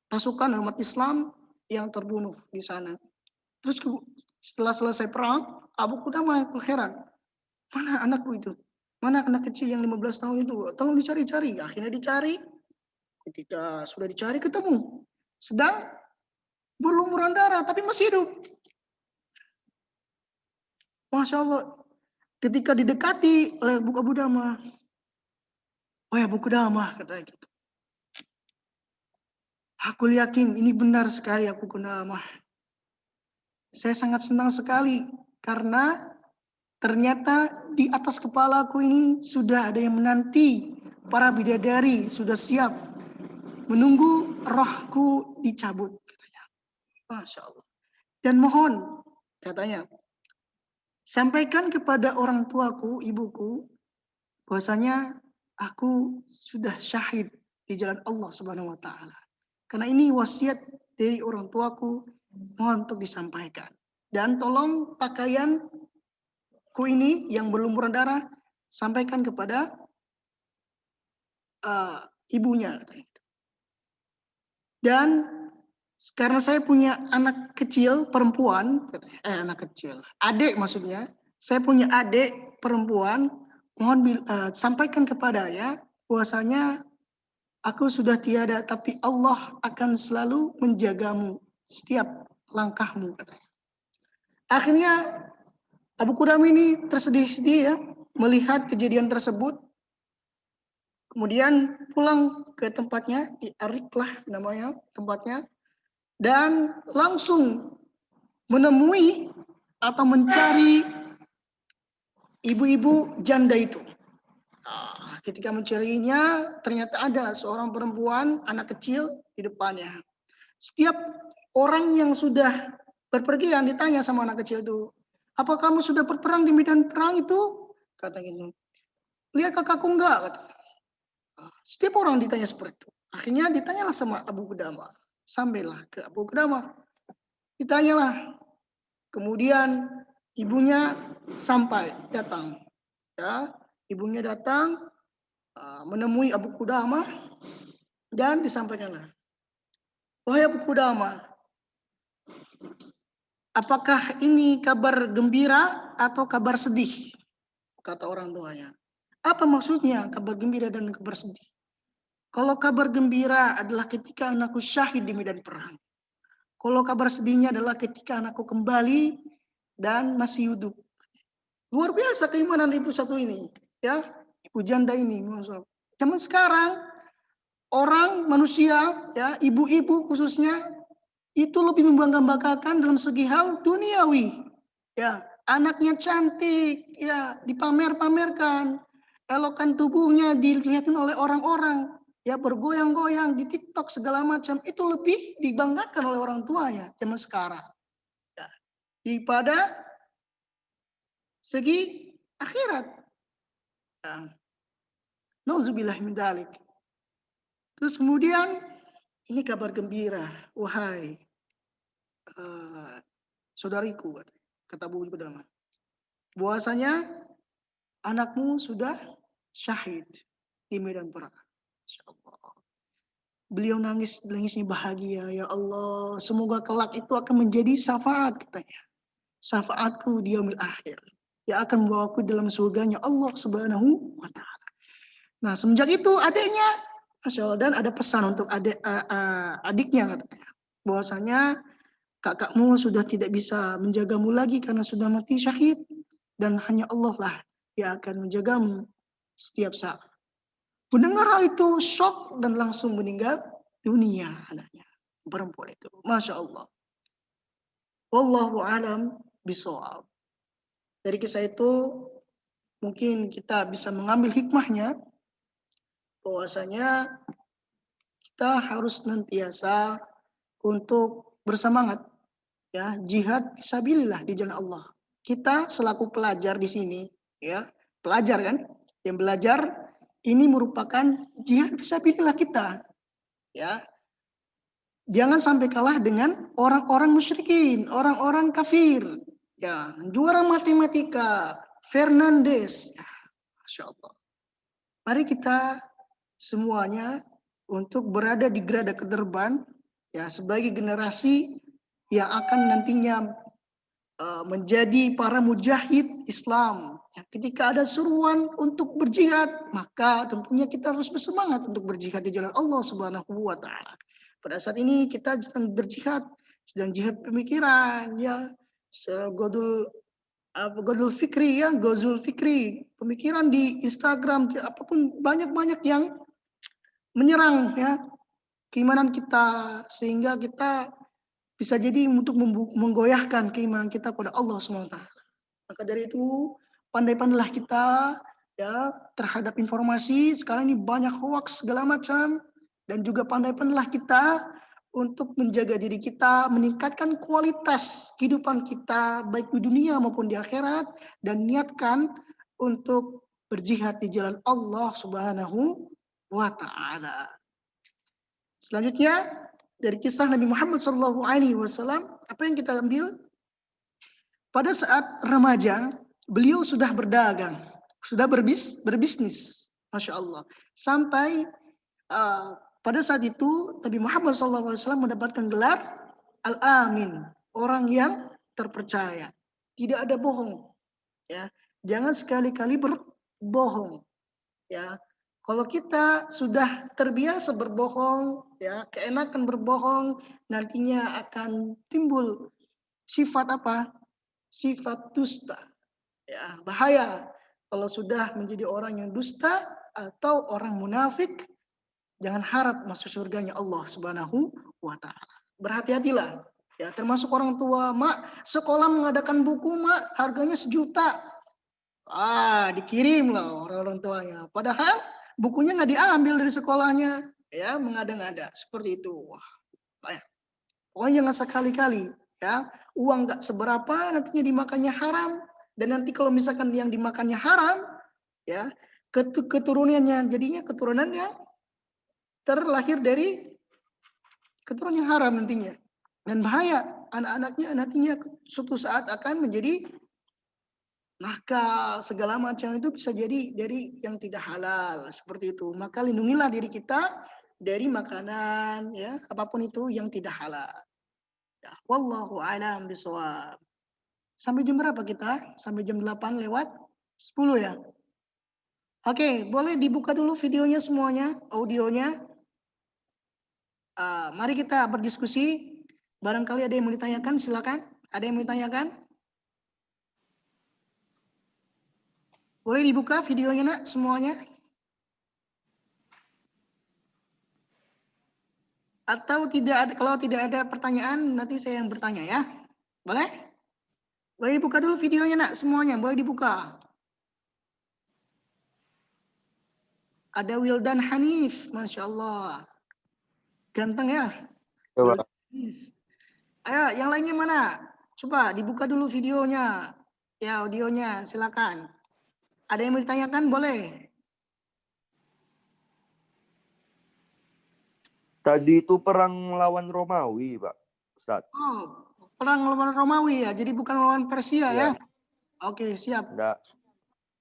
pasukan umat Islam yang terbunuh di sana. Terus setelah selesai perang, Abu Qudamah heran, mana anakku itu? Mana anak kecil yang 15 tahun itu? Tolong dicari-cari. Akhirnya dicari. Ketika sudah dicari ketemu. Sedang berlumuran darah tapi masih hidup. Masya Allah. Ketika didekati oleh Abu Qudamah, wahai Abu Qudamah, katanya gitu. Aku yakin ini benar sekali Abu Qudamah. Saya sangat senang sekali karena ternyata di atas kepalaku ini sudah ada yang menanti, para bidadari sudah siap menunggu rohku dicabut, katanya. Masya Allah. Dan mohon, katanya, sampaikan kepada orang tuaku, ibuku, bahwasanya aku sudah syahid di jalan Allah Subhanahu wa taala. Karena ini wasiat dari orang tuaku, mohon untuk disampaikan. Dan tolong pakaianku ini yang berlumuran darah sampaikan kepada ibunya. Dan karena saya punya anak kecil perempuan, adik maksudnya, saya punya adik perempuan, mohon sampaikan kepadanya bahwasanya aku sudah tiada, tapi Allah akan selalu menjagamu setiap langkahmu. Akhirnya Abu Qudamah ini tersedih-sedih ya melihat kejadian tersebut. Kemudian pulang ke tempatnya, di Ariklah namanya tempatnya, dan langsung menemui atau mencari ibu-ibu janda itu. Ketika mencarinya, ternyata ada seorang perempuan, anak kecil di depannya. Setiap orang yang sudah berpergian ditanya sama anak kecil itu, apa kamu sudah berperang di medan perang itu? Kata gitu. Lihat kakakku enggak? Kata. Setiap orang ditanya seperti itu. Akhirnya ditanyalah sama Abu Qudamah. Sampailah ke Abu Qudamah. Ditanyalah. Kemudian ibunya datang. Ya, ibunya datang menemui Abu Qudamah dan disampaikanlah. Wahai Abu Qudamah, apakah ini kabar gembira atau kabar sedih? Kata orang tuanya. Apa maksudnya kabar gembira dan kabar sedih? Kalau kabar gembira adalah ketika anakku syahid di medan perang. Kalau kabar sedihnya adalah ketika anakku kembali dan masih hidup. Luar biasa keimanan ibu satu ini, ya, ibu janda ini. Zaman sekarang orang manusia, ya, ibu-ibu khususnya itu lebih membangga-banggakan dalam segi hal duniawi, ya, anaknya cantik, ya, dipamer-pamerkan, elokan tubuhnya dilihatin oleh orang-orang, ya, bergoyang-goyang di TikTok segala macam, itu lebih dibanggakan oleh orang tuanya zaman sekarang, ya, daripada segi akhirat. Ya. Nauzubillah min dzalik. Terus kemudian ini kabar gembira, wahai saudariku, kata Abu Qudamah, bahwasanya anakmu sudah syahid di medan perang. Insyaallah. Beliau nangisnya bahagia, ya Allah, semoga kelak itu akan menjadi syafaat, katanya. Syafaatku di yaumil akhir, yang akan membawaku dalam surganya Allah Subhanahu wa taala. Nah, semenjak itu adiknya, Masya Allah, dan ada pesan untuk adiknya, katanya, bahwasanya kakakmu sudah tidak bisa menjagamu lagi karena sudah mati syahid, dan hanya Allah lah yang akan menjagamu setiap saat. Mendengar hal itu shock dan langsung meninggal dunia anaknya, perempuan itu. Masya Allah. Wallahu alam bishawab. Dari kisah itu mungkin kita bisa mengambil hikmahnya bahwasanya kita harus senantiasa untuk bersemangat, ya, jihad fisabilillah di jalan Allah. Kita selaku pelajar di sini, ya, pelajar kan, yang belajar ini merupakan jihad fisabilillah kita, ya. Jangan sampai kalah dengan orang-orang musyrikin, orang-orang kafir, ya, juara matematika, Fernandes, ya, Masya Allah. Mari kita semuanya untuk berada di garda terdepan, ya, sebagai generasi yang akan nantinya menjadi para mujahid Islam. Ya, ketika ada seruan untuk berjihad, maka tentunya kita harus bersemangat untuk berjihad di jalan Allah Subhanahu wa taala. Pada saat ini kita sedang berjihad, sedang jihad pemikiran, ya, Godul Fikri, ya, Gozul Fikri, pemikiran di Instagram, apapun, banyak-banyak yang menyerang, ya, keimanan kita, sehingga kita bisa jadi untuk menggoyahkan keimanan kita pada Allah SWT. Maka dari itu, pandai-pandailah kita, ya, terhadap informasi. Sekarang ini banyak hoax segala macam, dan juga pandai-pandailah kita untuk menjaga diri kita, meningkatkan kualitas kehidupan kita baik di dunia maupun di akhirat, dan niatkan untuk berjihad di jalan Allah Subhanahu wa taala. Selanjutnya dari kisah Nabi Muhammad SAW, apa yang kita ambil? Pada saat remaja, beliau sudah berdagang, sudah berbisnis, Masya Allah. Sampai pada saat itu Nabi Muhammad SAW mendapatkan gelar Al-Amin, orang yang terpercaya. Tidak ada bohong. Ya, jangan sekali-kali berbohong. Ya, kalau kita sudah terbiasa berbohong, ya, keenakan berbohong, nantinya akan timbul sifat apa? Sifat dusta. Ya, bahaya kalau sudah menjadi orang yang dusta atau orang munafik. Jangan harap masuk surganya Allah Subhanahu wa taala. Berhati-hatilah. Ya, termasuk orang tua, Mak, sekolah mengadakan buku, Mak, harganya 1 juta. Dikirim lah orang tuanya. Padahal bukunya nggak diambil dari sekolahnya, ya, mengada-ngada seperti itu. Wah, banyak. Pokoknya jangan sekali-kali, ya, uang nggak seberapa, nantinya dimakannya haram. Dan nanti kalau misalkan yang dimakannya haram, ya, keturunannya jadinya keturunan yang terlahir dari keturunan yang haram nantinya. Dan bahaya, anak-anaknya nantinya suatu saat akan menjadi nakal, segala macam itu bisa jadi dari yang tidak halal, seperti itu. Maka lindungilah diri kita dari makanan, ya, apapun itu yang tidak halal. Ya, wallahu a'lam bishawab. Sampai jam berapa kita? Sampai jam 8 lewat 10 ya. Oke, boleh dibuka dulu videonya semuanya, audionya. Mari kita berdiskusi. Barangkali ada yang mau ditanyakan, silakan. Ada yang mau ditanyakan? Boleh dibuka videonya, Nak, semuanya? Atau tidak ada, kalau tidak ada pertanyaan, nanti saya yang bertanya ya. Boleh? Boleh dibuka dulu videonya, Nak, semuanya. Boleh dibuka. Ada Wildan Hanif, Masya Allah. Ganteng ya? Coba. Ayo, yang lainnya mana? Coba dibuka dulu videonya. Ya, audionya, silakan. Ada yang mau ditanyakan? Boleh. Tadi itu perang lawan Romawi, Pak Ustaz. Oh, perang lawan Romawi ya. Jadi bukan lawan Persia ya. Oke, siap. Enggak.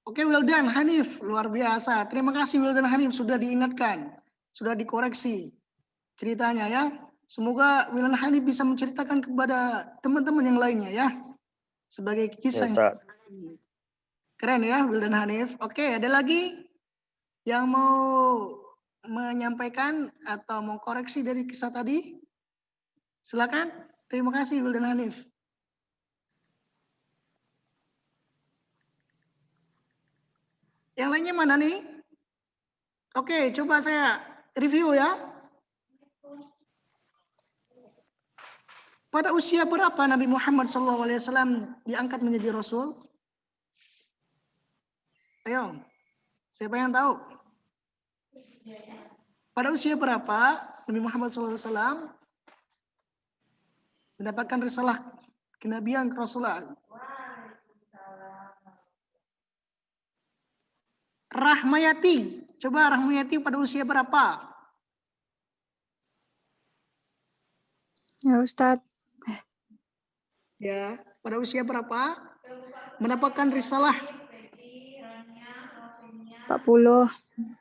Oke, Wildan Hanif, luar biasa. Terima kasih Wildan Hanif sudah diingatkan, sudah dikoreksi ceritanya ya. Semoga Wildan Hanif bisa menceritakan kepada teman-teman yang lainnya ya. Sebagai kisah Ya, yang keren ya Wildan Hanif. Oke, ada lagi yang mau menyampaikan atau mau koreksi dari kisah tadi? Silakan. Terima kasih Wildan Hanif. Yang lainnya mana nih? Oke, coba saya review ya. Pada usia berapa Nabi Muhammad SAW diangkat menjadi Rasul? Ayo, siapa yang tahu? Pada usia berapa Nabi Muhammad SAW mendapatkan risalah kenabian kerasulan? Rahmayati, coba Rahmayati pada usia berapa? Ya Ustadz. Ya, pada usia berapa mendapatkan risalah? 40.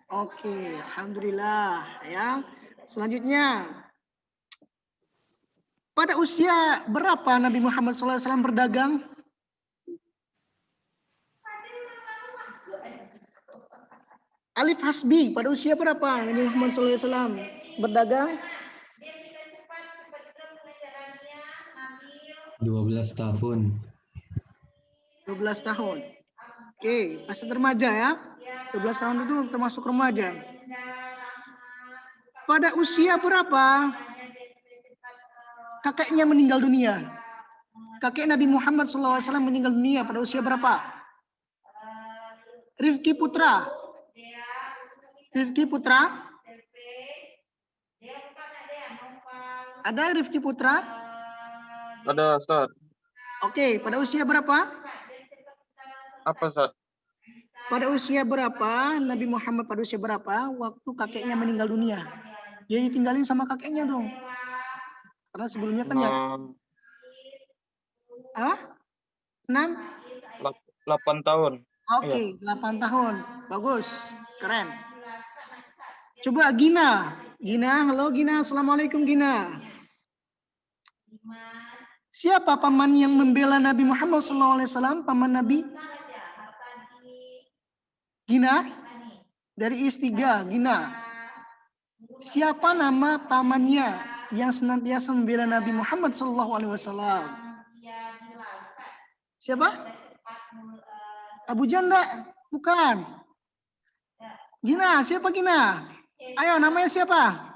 Oke, alhamdulillah ya. Selanjutnya, pada usia berapa Nabi Muhammad SAW berdagang? Alif Hasbi, pada usia berapa Nabi Muhammad SAW berdagang? 12 tahun. 12 tahun. Oke, masih remaja ya. 12 tahun itu termasuk remaja. Pada usia berapa kakeknya meninggal dunia? Kakek Nabi Muhammad SAW meninggal dunia pada usia berapa? Rifki Putra. Rifki Putra? Ada Rifki Putra? Ada, Ustaz. Oke, pada usia berapa? Apa, Ustaz? Pada usia berapa Nabi Muhammad pada usia berapa waktu kakeknya meninggal dunia? Dia ditinggalin sama kakeknya dong. Karena sebelumnya kan ya. 8 tahun. Oke, 8 tahun. Bagus. Keren. Coba Gina. Gina, halo Gina. Assalamualaikum Gina. Siapa paman yang membela Nabi Muhammad SAW? Paman Nabi? Gina? Dari IS3, Gina. Siapa nama pamannya yang senantiasa membela Nabi Muhammad SAW? Siapa? Abu Janda? Bukan. Gina, siapa Gina? Ayo, namanya siapa?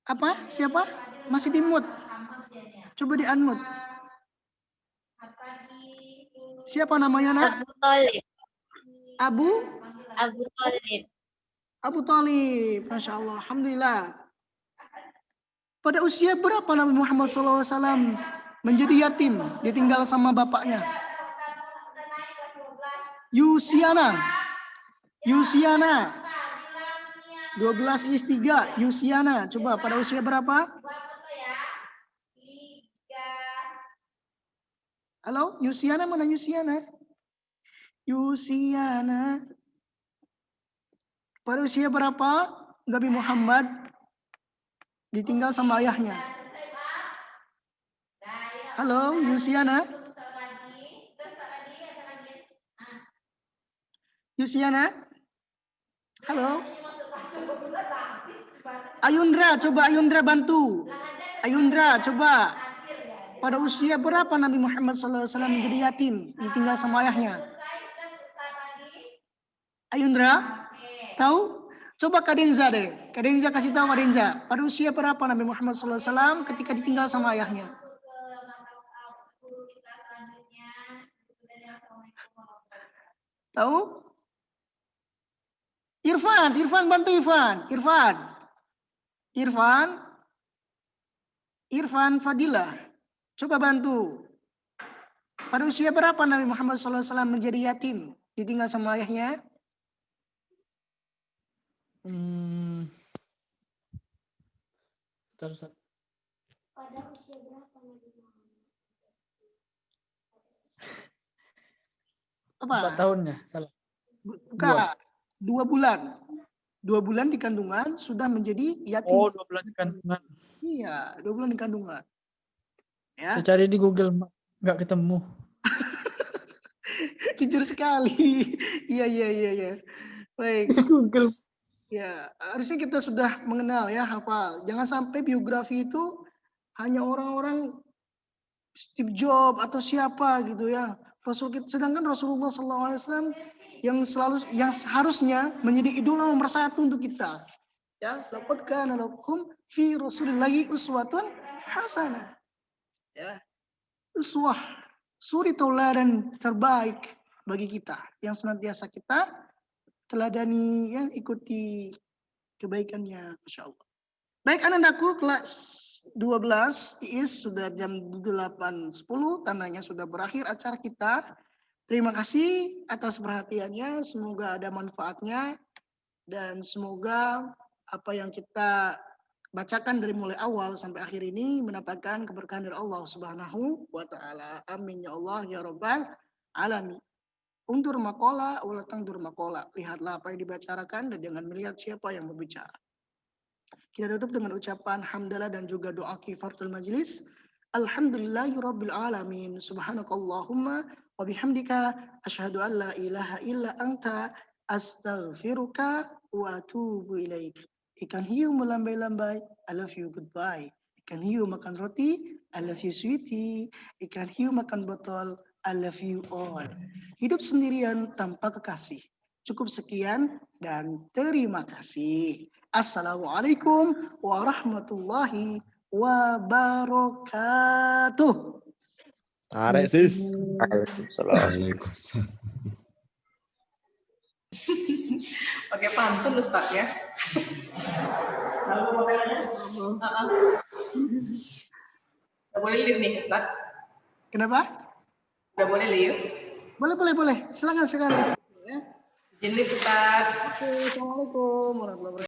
Apa? Siapa? Masih di mute. Coba di unmute. Siapa namanya, Nak? Abu Thalib. Abu? Abu Thalib. Abu Thalib. Masya Allah. Alhamdulillah. Pada usia berapa Nabi Muhammad SAW menjadi yatim, ditinggal sama bapaknya? Yusiana. 12 IS3. Yusiana. Coba pada usia berapa? Halo, Yusiana, mana Yusiana? Yusiana. Pada usia berapa Nabi Muhammad ditinggal sama ayahnya? Halo, Yusiana. Yusiana. Halo. Ayundra, coba Ayundra bantu. Ayundra, coba. Pada usia berapa Nabi Muhammad SAW menjadi yatim, ditinggal sama ayahnya? Ayundra, tahu? Coba Kadenza deh. Kadenza kasih tahu Kadenza. Pada usia berapa Nabi Muhammad SAW ketika ditinggal sama ayahnya? Tahu? Irfan bantu Irfan Fadilah. Coba bantu. Pada usia berapa Nabi Muhammad SAW menjadi yatim, ditinggal sama ayahnya? Pada usia berapa Nabi Muhammad? Apa? 4 tahunnya, salah. Bukan. 2 bulan. 2 bulan di kandungan sudah menjadi yatim. Oh, 2 bulan di kandungan. Iya, 2 bulan di kandungan. Ya. Saya cari di Google, nggak ketemu. Jujur sekali. Iya. Baik. Google. Ya, harusnya kita sudah mengenal ya, hafal. Jangan sampai biografi itu hanya orang-orang Steve Jobs atau siapa gitu ya. Sedangkan Rasulullah SAW yang harusnya menjadi idola nomor 1 untuk kita. Ya, laqad kana lakum fi Rasulillahi uswatun hasanah. Ya. Uswah, suri tauladan terbaik bagi kita yang senantiasa kita teladani, ya, ikuti kebaikannya, Masya Allah. Baik anak-anakku, kelas 12 IIS sudah jam 8.10, tandanya sudah berakhir acara kita. Terima kasih atas perhatiannya, semoga ada manfaatnya dan semoga apa yang kita bacakan dari mulai awal sampai akhir ini mendapatkan keberkahan dari Allah Subhanahu wa taala. Amin ya Allah ya rabbal alamin. Undur makola, ulatang dur makola. Lihatlah apa yang dibicarakan dan jangan melihat siapa yang berbicara. Kita tutup dengan ucapan hamdalah dan juga doa kifaratul majlis. Alhamdulillahirabbil alamin. Subhanakallahumma wa bihamdika asyhadu an la ilaha illa anta astaghfiruka wa atubu ilaik. Ikan hiu melambai-lambai, I love you, goodbye. Ikan hiu makan roti, I love you, sweetie. Ikan hiu makan botol, I love you all. Hidup sendirian tanpa kekasih. Cukup sekian dan terima kasih. Assalamualaikum warahmatullahi wabarakatuh. Arek sis. Waalaikumsalam. Oke, pantun Ustaz ya. Udah boleh live nih Ustaz. Kenapa? Udah boleh live. Boleh. Silakan. Ya. Izin live Ustaz. Oke, Assalamualaikum warahmatullahi wabarakatuh.